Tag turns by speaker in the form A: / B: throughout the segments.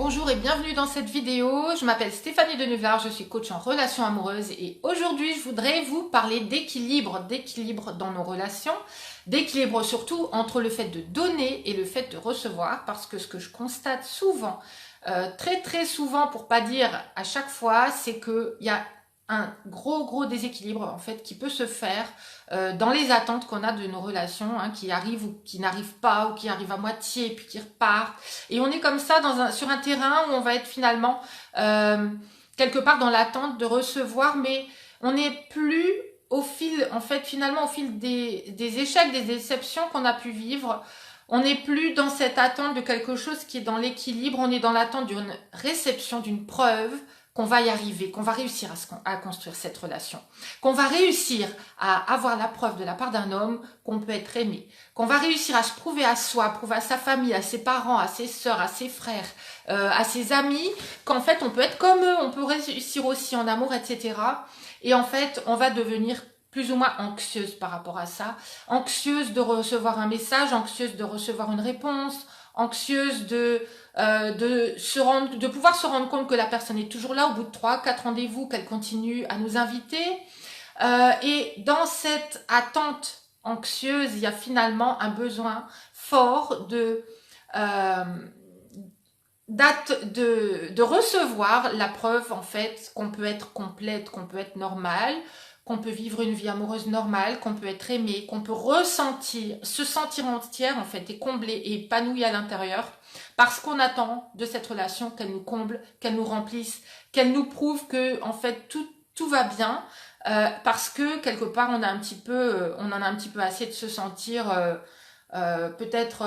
A: Bonjour et bienvenue dans cette vidéo. Je m'appelle Stéphanie Denevard, je suis coach en relations amoureuses et aujourd'hui je voudrais vous parler d'équilibre dans nos relations, d'équilibre surtout entre le fait de donner et le fait de recevoir, parce que ce que je constate souvent, très souvent pour pas dire à chaque fois, c'est qu'il y a un gros déséquilibre en fait qui peut se faire dans les attentes qu'on a de nos relations, qui arrivent ou qui n'arrivent pas, ou qui arrivent à moitié et puis qui repartent. Et on est comme ça sur un terrain où on va être finalement quelque part dans l'attente de recevoir, mais on n'est plus au fil, en fait, finalement au fil des échecs, des déceptions qu'on a pu vivre. On n'est plus dans cette attente de quelque chose qui est dans l'équilibre, on est dans l'attente d'une réception, d'une preuve qu'on va y arriver, qu'on va réussir à construire cette relation, qu'on va réussir à avoir la preuve de la part d'un homme qu'on peut être aimé, qu'on va réussir à se prouver à soi, prouver à sa famille, à ses parents, à ses sœurs, à ses frères, à ses amis, qu'en fait on peut être comme eux, on peut réussir aussi en amour, etc. Et en fait, on va devenir plus ou moins anxieuse par rapport à ça, anxieuse de recevoir un message, anxieuse de recevoir une réponse, anxieuse de pouvoir se rendre compte que la personne est toujours là au bout de 3-4 rendez-vous, qu'elle continue à nous inviter. Et dans cette attente anxieuse, il y a finalement un besoin fort de recevoir la preuve en fait qu'on peut être complète, qu'on peut être normale, qu'on peut vivre une vie amoureuse normale, qu'on peut être aimé, qu'on peut ressentir, se sentir entière en fait et comblée et épanouie à l'intérieur parce qu'on attend de cette relation qu'elle nous comble, qu'elle nous remplisse, qu'elle nous prouve que en fait tout va bien parce que quelque part on en a un petit peu assez de se sentir peut-être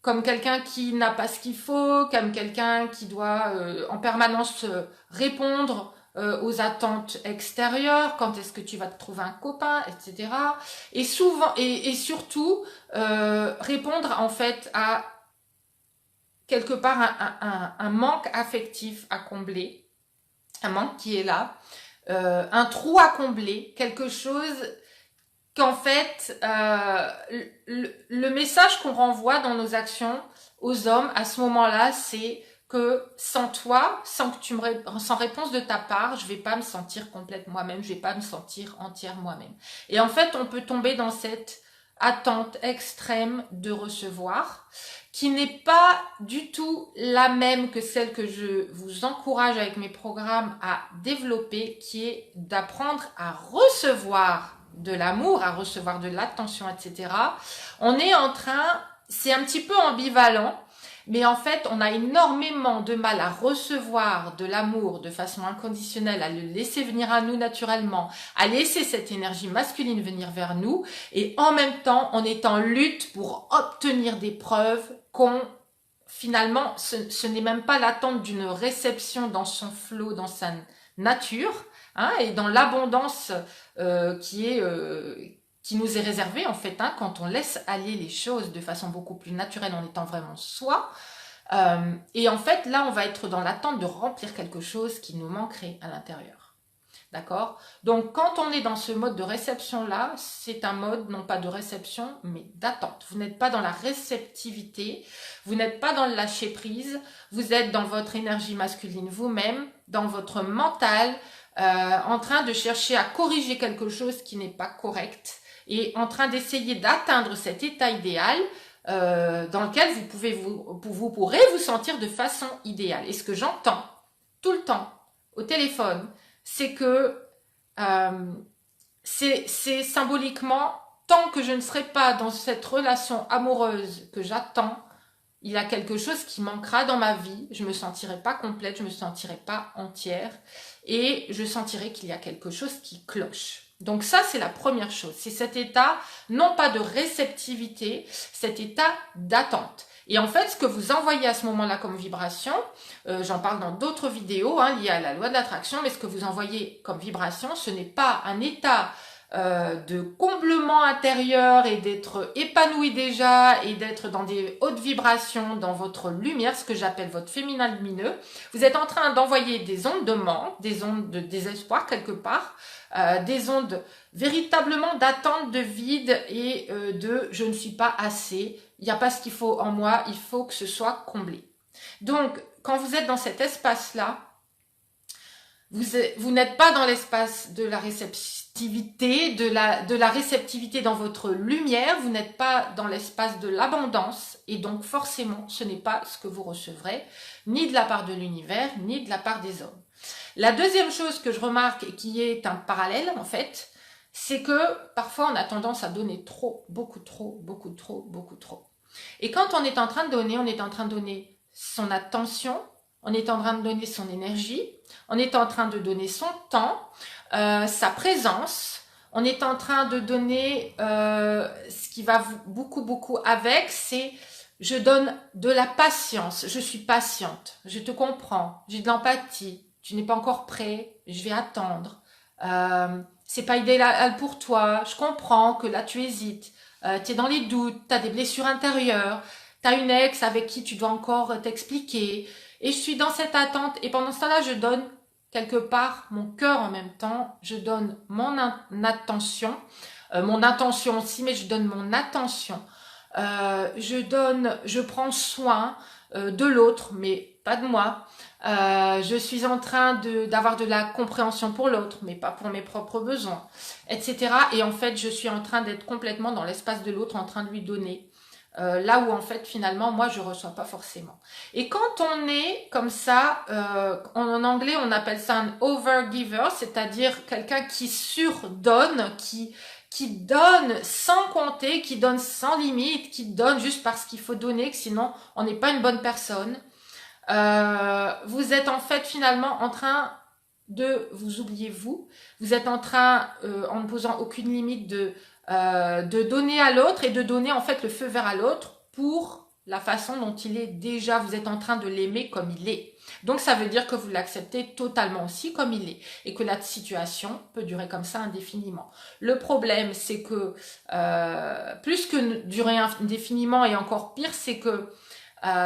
A: comme quelqu'un qui n'a pas ce qu'il faut, comme quelqu'un qui doit en permanence répondre aux attentes extérieures, quand est-ce que tu vas te trouver un copain, etc. Et souvent et surtout répondre en fait à quelque part un manque affectif à combler, un manque qui est là, un trou à combler, quelque chose qu'en fait, le message qu'on renvoie dans nos actions aux hommes à ce moment-là, c'est que sans toi, sans réponse de ta part, je vais pas me sentir complète moi-même, je vais pas me sentir entière moi-même. Et en fait, on peut tomber dans cette attente extrême de recevoir, qui n'est pas du tout la même que celle que je vous encourage avec mes programmes à développer, qui est d'apprendre à recevoir de l'amour, à recevoir de l'attention, etc. On est en train, c'est un petit peu ambivalent, mais en fait, on a énormément de mal à recevoir de l'amour de façon inconditionnelle, à le laisser venir à nous naturellement, à laisser cette énergie masculine venir vers nous, et en même temps, on est en lutte pour obtenir des preuves finalement, ce n'est même pas l'attente d'une réception dans son flot, dans sa nature, et dans l'abondance qui nous est réservée en fait, quand on laisse aller les choses de façon beaucoup plus naturelle en étant vraiment soi. Et en fait, là, on va être dans l'attente de remplir quelque chose qui nous manquerait à l'intérieur. D'accord? Donc, quand on est dans ce mode de réception-là, c'est un mode non pas de réception, mais d'attente. Vous n'êtes pas dans la réceptivité, vous n'êtes pas dans le lâcher-prise, vous êtes dans votre énergie masculine vous-même, dans votre mental, en train de chercher à corriger quelque chose qui n'est pas correct et en train d'essayer d'atteindre cet état idéal dans lequel vous pourrez vous sentir de façon idéale. Et ce que j'entends tout le temps au téléphone, c'est que c'est symboliquement, tant que je ne serai pas dans cette relation amoureuse que j'attends, il y a quelque chose qui manquera dans ma vie, je me sentirai pas complète, je me sentirai pas entière et je sentirai qu'il y a quelque chose qui cloche. Donc ça, c'est la première chose, c'est cet état, non pas de réceptivité, cet état d'attente. Et en fait, ce que vous envoyez à ce moment-là comme vibration, j'en parle dans d'autres vidéos liées à la loi de l'attraction, mais ce que vous envoyez comme vibration, ce n'est pas un état de comblement intérieur et d'être épanoui déjà et d'être dans des hautes vibrations, dans votre lumière, ce que j'appelle votre féminin lumineux. Vous êtes en train d'envoyer des ondes de manque, des ondes de désespoir quelque part, des ondes véritablement d'attente, de vide et de je ne suis pas assez, il n'y a pas ce qu'il faut en moi, il faut que ce soit comblé. Donc, quand vous êtes dans cet espace-là, vous n'êtes pas dans l'espace de la réceptivité, de la réceptivité dans votre lumière, vous n'êtes pas dans l'espace de l'abondance, et donc forcément, ce n'est pas ce que vous recevrez, ni de la part de l'univers, ni de la part des hommes. La deuxième chose que je remarque, et qui est un parallèle en fait, c'est que parfois on a tendance à donner trop, beaucoup trop, beaucoup trop, beaucoup trop. Et quand on est en train de donner, on est en train de donner son attention, on est en train de donner son énergie, on est en train de donner son temps, sa présence, on est en train de donner ce qui va beaucoup, beaucoup avec, c'est je donne de la patience, je suis patiente, je te comprends, j'ai de l'empathie, tu n'es pas encore prêt, je vais attendre, c'est pas idéal pour toi, je comprends que là tu hésites, tu es dans les doutes, tu as des blessures intérieures, tu as une ex avec qui tu dois encore t'expliquer, et je suis dans cette attente, et pendant ce temps-là, je donne quelque part mon cœur en même temps, je donne mon attention, mon intention aussi, mais je donne mon attention. Je prends soin de l'autre, mais pas de moi. Je suis en train d'avoir de la compréhension pour l'autre, mais pas pour mes propres besoins, etc. Et en fait, je suis en train d'être complètement dans l'espace de l'autre, en train de lui donner. Là où en fait finalement moi je reçois pas forcément. Et quand on est comme ça, en anglais on appelle ça un overgiver, c'est-à-dire quelqu'un qui surdonne, qui donne sans compter, qui donne sans limite, qui donne juste parce qu'il faut donner, que sinon on n'est pas une bonne personne. Vous êtes en fait finalement en train de vous oublier vous. Vous êtes en train, en ne posant aucune limite, de donner à l'autre et de donner en fait le feu vert à l'autre pour la façon dont il est déjà. Vous êtes en train de l'aimer comme il est. Donc ça veut dire que vous l'acceptez totalement aussi comme il est et que la situation peut durer comme ça indéfiniment. Le problème c'est que plus que durer indéfiniment et encore pire, c'est que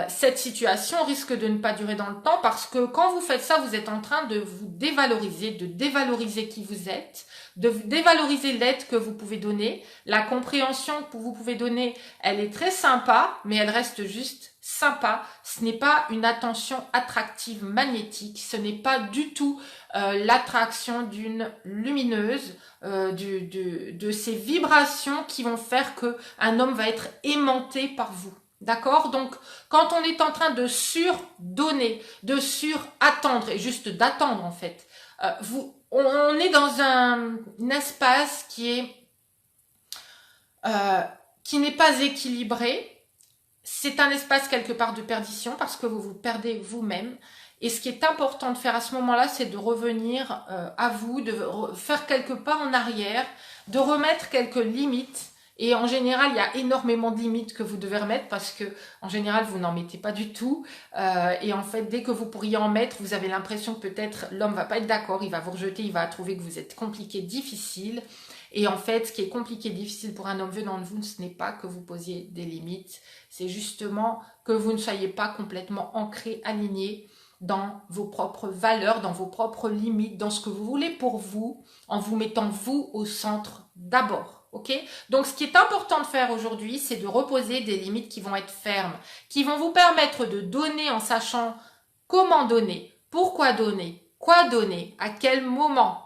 A: cette situation risque de ne pas durer dans le temps parce que quand vous faites ça, vous êtes en train de vous dévaloriser, de dévaloriser qui vous êtes, de dévaloriser l'aide que vous pouvez donner. La compréhension que vous pouvez donner, elle est très sympa, mais elle reste juste sympa. Ce n'est pas une attention attractive magnétique, ce n'est pas du tout l'attraction d'une lumineuse, de ces vibrations qui vont faire que un homme va être aimanté par vous. D'accord? Donc, quand on est en train de surdonner, de surattendre, et juste d'attendre en fait, on est dans un espace qui n'est pas équilibré. C'est un espace quelque part de perdition parce que vous vous perdez vous-même. Et ce qui est important de faire à ce moment-là, c'est de revenir à vous, de faire quelques pas en arrière, de remettre quelques limites. Et en général, il y a énormément de limites que vous devez remettre parce que, en général, vous n'en mettez pas du tout. Et en fait, dès que vous pourriez en mettre, vous avez l'impression que peut-être l'homme va pas être d'accord, il va vous rejeter, il va trouver que vous êtes compliqué, difficile. Et en fait, ce qui est compliqué, difficile pour un homme venant de vous, ce n'est pas que vous posiez des limites, c'est justement que vous ne soyez pas complètement ancré, aligné dans vos propres valeurs, dans vos propres limites, dans ce que vous voulez pour vous, en vous mettant vous au centre d'abord. Ok? Donc, ce qui est important de faire aujourd'hui, c'est de reposer des limites qui vont être fermes, qui vont vous permettre de donner en sachant comment donner, pourquoi donner, quoi donner, à quel moment,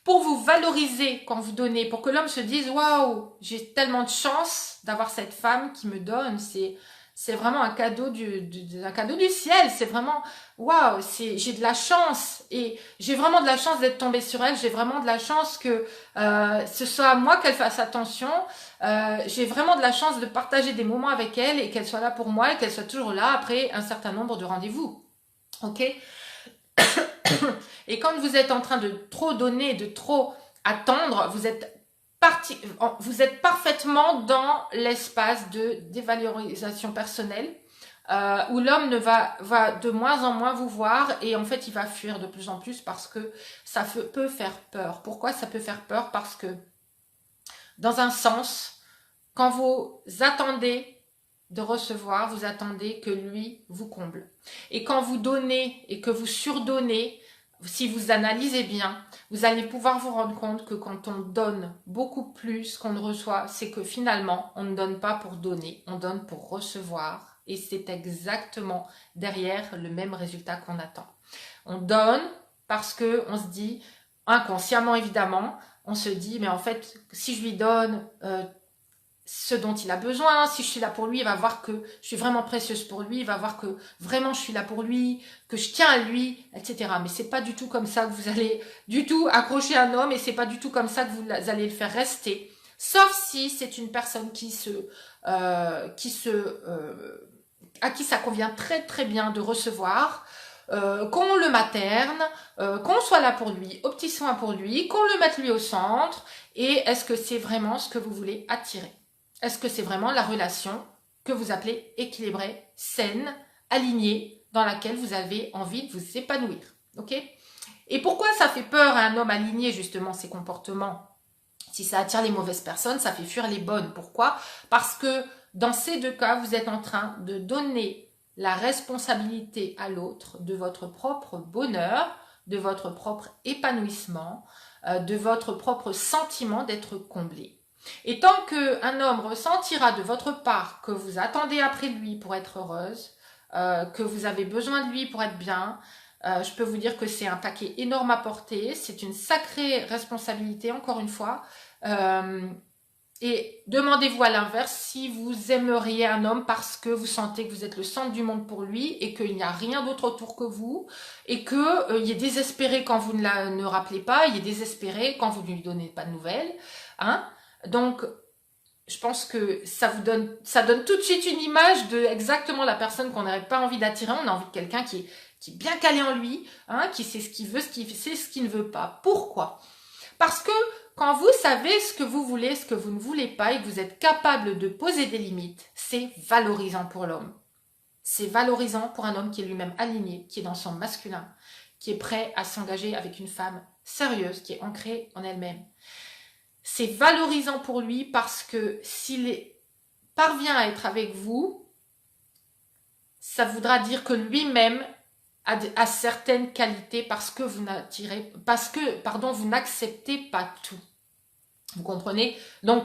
A: pour vous valoriser quand vous donnez, pour que l'homme se dise « Waouh, j'ai tellement de chance d'avoir cette femme qui me donne, c'est vraiment un cadeau un cadeau du ciel, c'est vraiment waouh, j'ai de la chance et j'ai vraiment de la chance d'être tombée sur elle, j'ai vraiment de la chance que ce soit à moi qu'elle fasse attention, j'ai vraiment de la chance de partager des moments avec elle et qu'elle soit là pour moi et qu'elle soit toujours là après un certain nombre de rendez-vous. Ok? Et quand vous êtes en train de trop donner, de trop attendre, vous êtes parfaitement dans l'espace de dévalorisation personnelle où l'homme va de moins en moins vous voir et en fait il va fuir de plus en plus parce que ça peut faire peur. Pourquoi ça peut faire peur? Parce que dans un sens, quand vous attendez de recevoir, vous attendez que lui vous comble. Et quand vous donnez et que vous surdonnez, si vous analysez bien, vous allez pouvoir vous rendre compte que quand on donne beaucoup plus qu'on ne reçoit, c'est que finalement, on ne donne pas pour donner, on donne pour recevoir. Et c'est exactement derrière le même résultat qu'on attend. On donne parce qu'on se dit, inconsciemment évidemment, on se dit, mais en fait, si je lui donne ce dont il a besoin, si je suis là pour lui, il va voir que je suis vraiment précieuse pour lui, il va voir que vraiment je suis là pour lui, que je tiens à lui, etc. Mais c'est pas du tout comme ça que vous allez du tout accrocher un homme et c'est pas du tout comme ça que vous allez le faire rester. Sauf si c'est une personne à qui ça convient très très bien de recevoir, qu'on le materne, qu'on soit là pour lui, aux petits soins pour lui, qu'on le mette lui au centre. Et est-ce que c'est vraiment ce que vous voulez attirer? Est-ce que c'est vraiment la relation que vous appelez équilibrée, saine, alignée, dans laquelle vous avez envie de vous épanouir? Ok? Et pourquoi ça fait peur à un homme aligné, justement, ces comportements? Si ça attire les mauvaises personnes, ça fait fuir les bonnes. Pourquoi? Parce que dans ces deux cas, vous êtes en train de donner la responsabilité à l'autre de votre propre bonheur, de votre propre épanouissement, de votre propre sentiment d'être comblé. Et tant qu'un homme ressentira de votre part que vous attendez après lui pour être heureuse, que vous avez besoin de lui pour être bien, je peux vous dire que c'est un paquet énorme à porter, c'est une sacrée responsabilité, encore une fois. Et demandez-vous à l'inverse si vous aimeriez un homme parce que vous sentez que vous êtes le centre du monde pour lui et qu'il n'y a rien d'autre autour que vous et qu'il il est désespéré quand vous ne rappelez pas, il est désespéré quand vous ne lui donnez pas de nouvelles. Hein? Donc, je pense que ça donne tout de suite une image de exactement la personne qu'on n'aurait pas envie d'attirer. On a envie de quelqu'un qui est bien calé en lui, hein, qui sait ce qu'il veut, sait ce qu'il ne veut pas. Pourquoi? Parce que quand vous savez ce que vous voulez, ce que vous ne voulez pas et que vous êtes capable de poser des limites, c'est valorisant pour l'homme. C'est valorisant pour un homme qui est lui-même aligné, qui est dans son masculin, qui est prêt à s'engager avec une femme sérieuse, qui est ancrée en elle-même. C'est valorisant pour lui parce que s'il parvient à être avec vous, ça voudra dire que lui-même a certaines qualités parce que vous n'acceptez pas tout. Vous comprenez? Donc,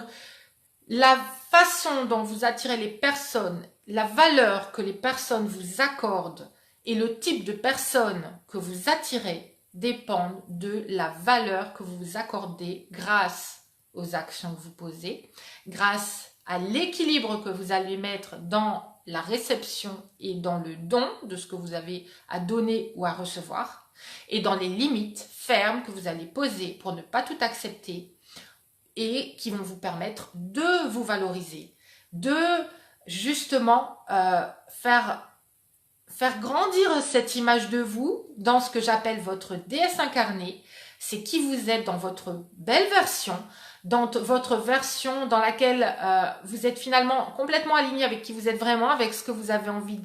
A: la façon dont vous attirez les personnes, la valeur que les personnes vous accordent et le type de personnes que vous attirez dépendent de la valeur que vous vous accordez grâce aux actions que vous posez, grâce à l'équilibre que vous allez mettre dans la réception et dans le don de ce que vous avez à donner ou à recevoir, et dans les limites fermes que vous allez poser pour ne pas tout accepter et qui vont vous permettre de vous valoriser, de justement faire grandir cette image de vous dans ce que j'appelle votre déesse incarnée. C'est qui vous êtes dans votre belle version, dans votre version dans laquelle vous êtes finalement complètement aligné avec qui vous êtes vraiment, avec ce que vous avez envie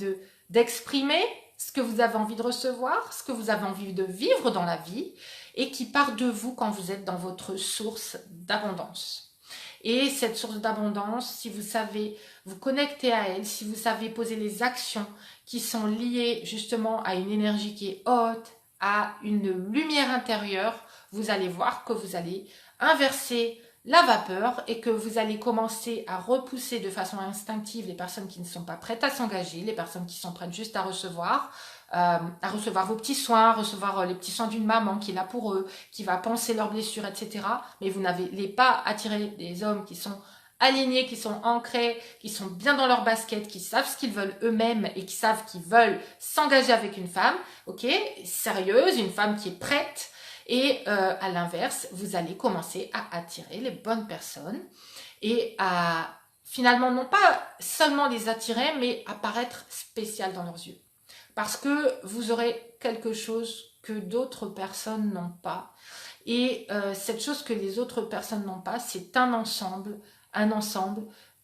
A: d'exprimer, ce que vous avez envie de recevoir, ce que vous avez envie de vivre dans la vie, et qui part de vous quand vous êtes dans votre source d'abondance. Et cette source d'abondance, si vous savez vous connecter à elle, si vous savez poser les actions qui sont liées justement à une énergie qui est haute, à une lumière intérieure, vous allez voir que vous allez inverser la vapeur et que vous allez commencer à repousser de façon instinctive les personnes qui ne sont pas prêtes à s'engager, les personnes qui sont prêtes juste à recevoir vos petits soins, à recevoir les petits soins d'une maman qui est là pour eux, qui va penser leurs blessures, etc. Mais vous n'allez pas attirer des hommes qui sont alignés, qui sont ancrés, qui sont bien dans leur basket, qui savent ce qu'ils veulent eux-mêmes et qui savent qu'ils veulent s'engager avec une femme, ok, sérieuse, une femme qui est prête. Et à l'inverse, vous allez commencer à attirer les bonnes personnes et à finalement non pas seulement les attirer, mais à paraître spécial dans leurs yeux. Parce que vous aurez quelque chose que d'autres personnes n'ont pas. Et cette chose que les autres personnes n'ont pas, c'est un ensemble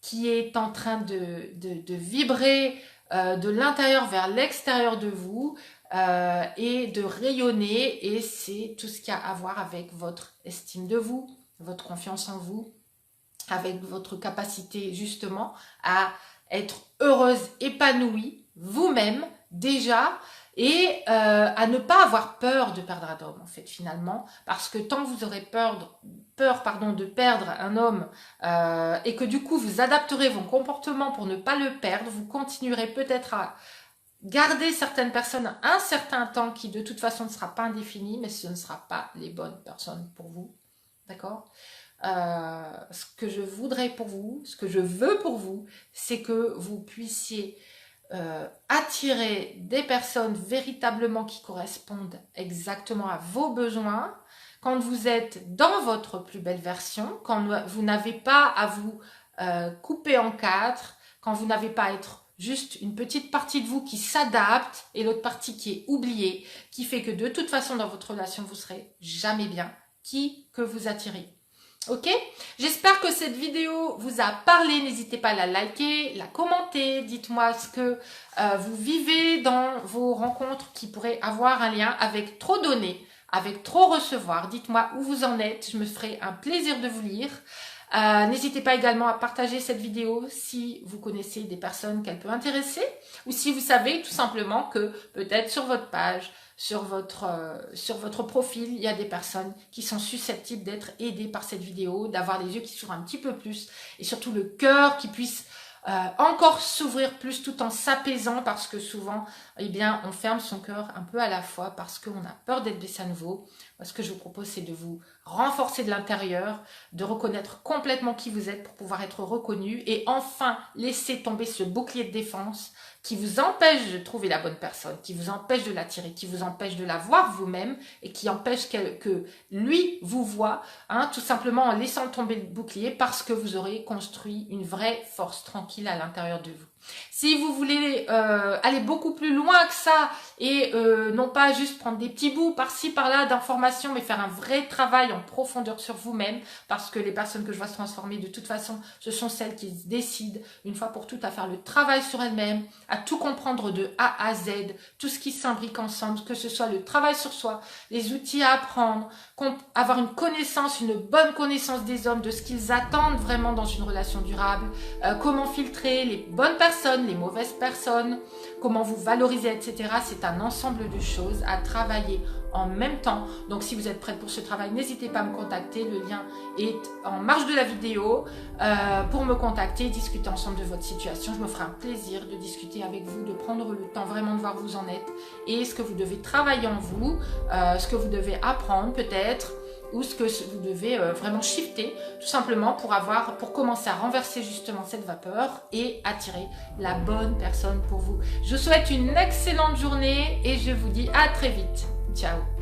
A: qui est en train de vibrer de l'intérieur vers l'extérieur de vous et de rayonner. Et c'est tout ce qui a à voir avec votre estime de vous, votre confiance en vous, avec votre capacité justement à être heureuse, épanouie, vous-même déjà, et à ne pas avoir peur de perdre un homme, en fait, finalement, parce que tant que vous aurez peur de perdre un homme et que du coup vous adapterez vos comportements pour ne pas le perdre, vous continuerez peut-être à garder certaines personnes un certain temps qui de toute façon ne sera pas indéfini, mais ce ne sera pas les bonnes personnes pour vous, d'accord? Ce que je voudrais pour vous, ce que je veux pour vous, c'est que vous puissiez attirer des personnes véritablement qui correspondent exactement à vos besoins, quand vous êtes dans votre plus belle version, quand vous n'avez pas à vous couper en quatre, quand vous n'avez pas à être juste une petite partie de vous qui s'adapte et l'autre partie qui est oubliée, qui fait que de toute façon dans votre relation vous serez jamais bien, qui que vous attirez. Ok? J'espère que cette vidéo vous a parlé. N'hésitez pas à la liker, la commenter. Dites-moi ce que vous vivez dans vos rencontres qui pourraient avoir un lien avec trop donner, avec trop recevoir. Dites-moi où vous en êtes. Je me ferai un plaisir de vous lire. N'hésitez pas également à partager cette vidéo si vous connaissez des personnes qu'elle peut intéresser ou si vous savez tout simplement que peut-être sur votre page, sur votre profil, il y a des personnes qui sont susceptibles d'être aidées par cette vidéo, d'avoir les yeux qui s'ouvrent un petit peu plus et surtout le cœur qui puisse encore s'ouvrir plus tout en s'apaisant parce que souvent, eh bien, on ferme son cœur un peu à la fois parce qu'on a peur d'être blessé à nouveau. Ce que je vous propose, c'est de vous renforcer de l'intérieur, de reconnaître complètement qui vous êtes pour pouvoir être reconnu et enfin laisser tomber ce bouclier de défense qui vous empêche de trouver la bonne personne, qui vous empêche de l'attirer, qui vous empêche de la voir vous-même et qui empêche que lui vous voit, hein, tout simplement en laissant tomber le bouclier parce que vous aurez construit une vraie force tranquille à l'intérieur de vous. Si vous voulez aller beaucoup plus loin que ça et non pas juste prendre des petits bouts par-ci par-là d'informations mais faire un vrai travail en profondeur sur vous-même parce que les personnes que je vois se transformer de toute façon ce sont celles qui décident une fois pour toutes à faire le travail sur elles-mêmes, à tout comprendre de A à Z, tout ce qui s'imbrique ensemble, que ce soit le travail sur soi, les outils à apprendre, avoir une connaissance, une bonne connaissance des hommes, de ce qu'ils attendent vraiment dans une relation durable, comment filtrer les bonnes personnes, les mauvaises personnes, comment vous valoriser, etc. C'est un ensemble de choses à travailler en même temps. Donc si vous êtes prête pour ce travail, n'hésitez pas à me contacter. Le lien est en marge de la vidéo pour me contacter, discuter ensemble de votre situation. Je me ferai un plaisir de discuter avec vous, de prendre le temps vraiment de voir où vous en êtes et ce que vous devez travailler en vous, ce que vous devez apprendre peut-être, ou ce que vous devez vraiment shifter, tout simplement pour commencer à renverser justement cette vapeur et attirer la bonne personne pour vous. Je vous souhaite une excellente journée et je vous dis à très vite. Ciao.